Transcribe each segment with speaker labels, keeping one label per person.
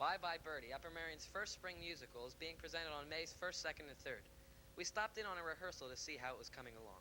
Speaker 1: Bye Bye Birdie, Upper Marion's first spring musical, is being presented on May's 1st, 2nd, and 3rd. We stopped in on a rehearsal to see how it was coming along.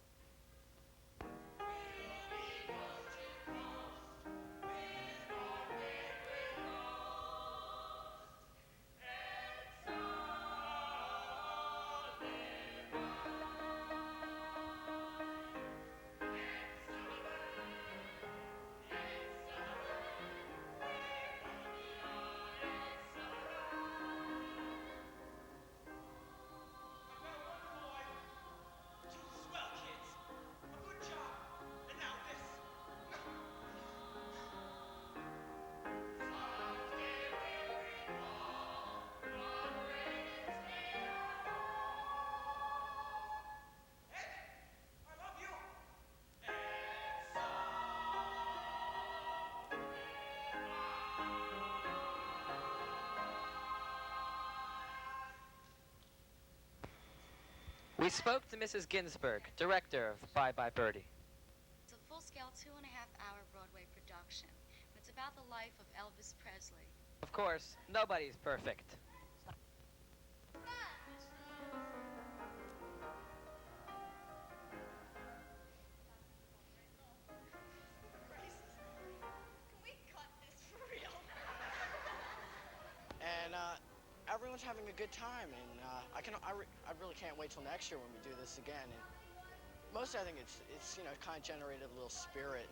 Speaker 1: We spoke to Mrs. Ginsburg, director of Bye Bye Birdie.
Speaker 2: It's a full-scale 2.5-hour Broadway production, and it's about the life of Elvis Presley.
Speaker 1: Of course, nobody's perfect.
Speaker 3: And everyone's having a good time, and I really can't wait till next year when we do this again. And mostly I think it's kind of generated a little spirit.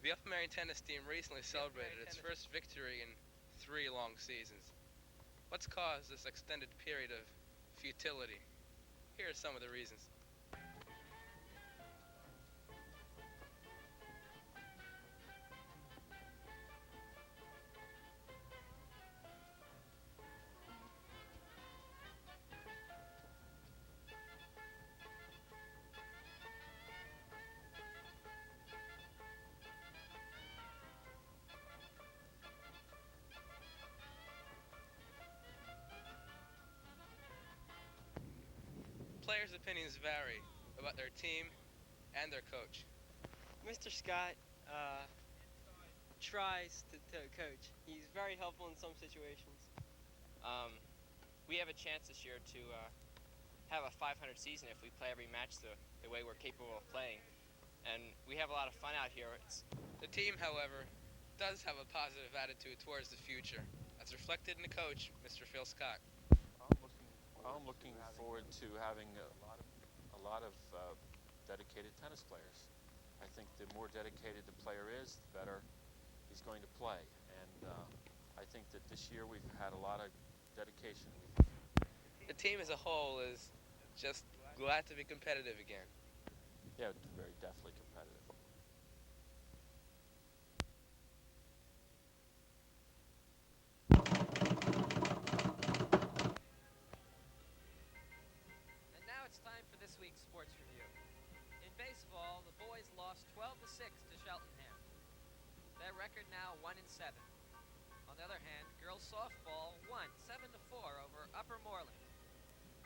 Speaker 4: The Upper Marion tennis team recently celebrated its first victory in 3 long seasons. What's caused this extended period of futility? Here are some of the reasons. Players' opinions vary about their team and their coach.
Speaker 5: Mr. Scott tries to coach. He's very helpful in some situations.
Speaker 6: We have a chance this year to have a 500 season if we play every match the way we're capable of playing. And we have a lot of fun out here.
Speaker 4: The team, however, does have a positive attitude towards the future, as reflected in the coach, Mr. Phil Scott.
Speaker 7: I'm looking forward to having a lot of dedicated tennis players. I think the more dedicated the player is, the better he's going to play. And I think that this year we've had a lot of dedication.
Speaker 4: The team as a whole is just glad to be competitive again.
Speaker 7: Yeah, very definitely competitive.
Speaker 1: And now it's time for this week's sports review. In baseball, the boys lost 12-6 to Cheltenham. Their record now 1-7. On the other hand, girls softball won 7-4 over Upper Moreland.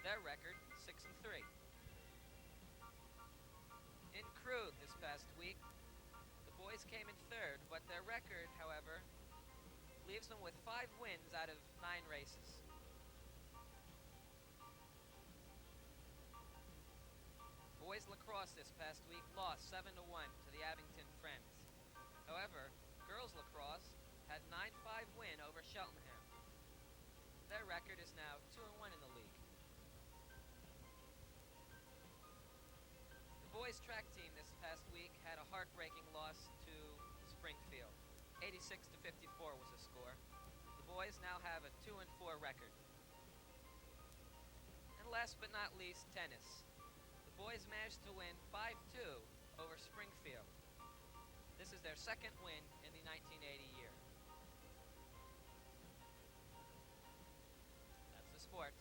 Speaker 1: Their record 6-3. In Krug this past week, the boys came in third, but their record, however, leaves them with 5 wins out of 9 races. Boys lacrosse this past week lost 7-1 to the Abington Friends. However, girls lacrosse had 9-5 win over Cheltenham. Their record is now 2-1 in the league. The boys track team this past week had a heartbreaking loss to Springfield. 86-54 was the score. The boys now have a 2-4 record. And last but not least, tennis. The boys managed to win 5-2 over Springfield. This is their second win in the 1980 year. That's the sports.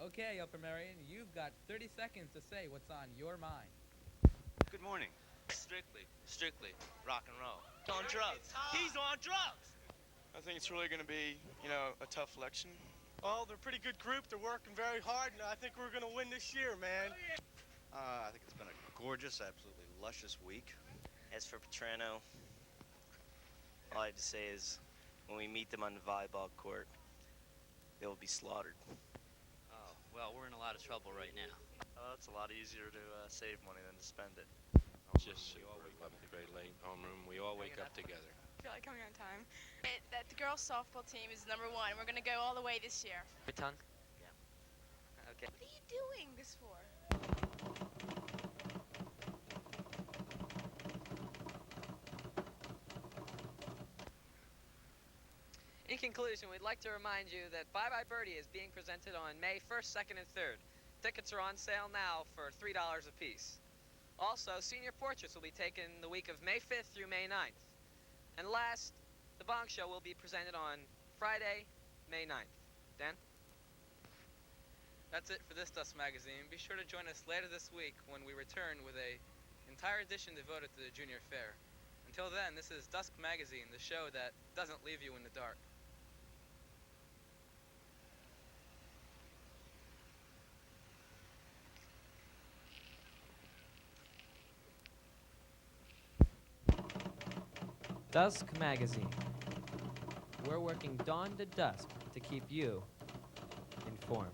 Speaker 8: Okay, Upper Merion, you've got 30 seconds to say what's on your mind.
Speaker 9: Good morning.
Speaker 10: Strictly rock and roll. On drugs. He's on drugs.
Speaker 11: I think it's really going to be, a tough election. Well, they're a pretty good group. They're working very hard, and I think we're going to win this year, man.
Speaker 9: I think it's been a gorgeous, absolutely luscious week.
Speaker 10: As for Petrano, all I have to say is when we meet them on the volleyball court, they will be slaughtered.
Speaker 12: Oh, well, we're in a lot of trouble right now.
Speaker 13: It's a lot easier to save money than to spend it.
Speaker 7: Just we all wake up very late, homeroom. We all wake up together.
Speaker 14: I feel like coming on time. That the girls' softball team is #1. We're going to go all the way this year.
Speaker 1: Baton? Yeah. Okay.
Speaker 14: What are you doing this for?
Speaker 1: In conclusion, we'd like to remind you that Bye Bye Birdie is being presented on May 1st, 2nd, and 3rd. Tickets are on sale now for $3 apiece. Also, senior portraits will be taken the week of May 5th through May 9th. And last, the Bong Show will be presented on Friday, May 9th. Dan?
Speaker 4: That's it for this Dusk Magazine. Be sure to join us later this week when we return with an entire edition devoted to the Junior Fair. Until then, this is Dusk Magazine, the show that doesn't leave you in the dark.
Speaker 1: Dusk Magazine. We're working dawn to dusk to keep you informed.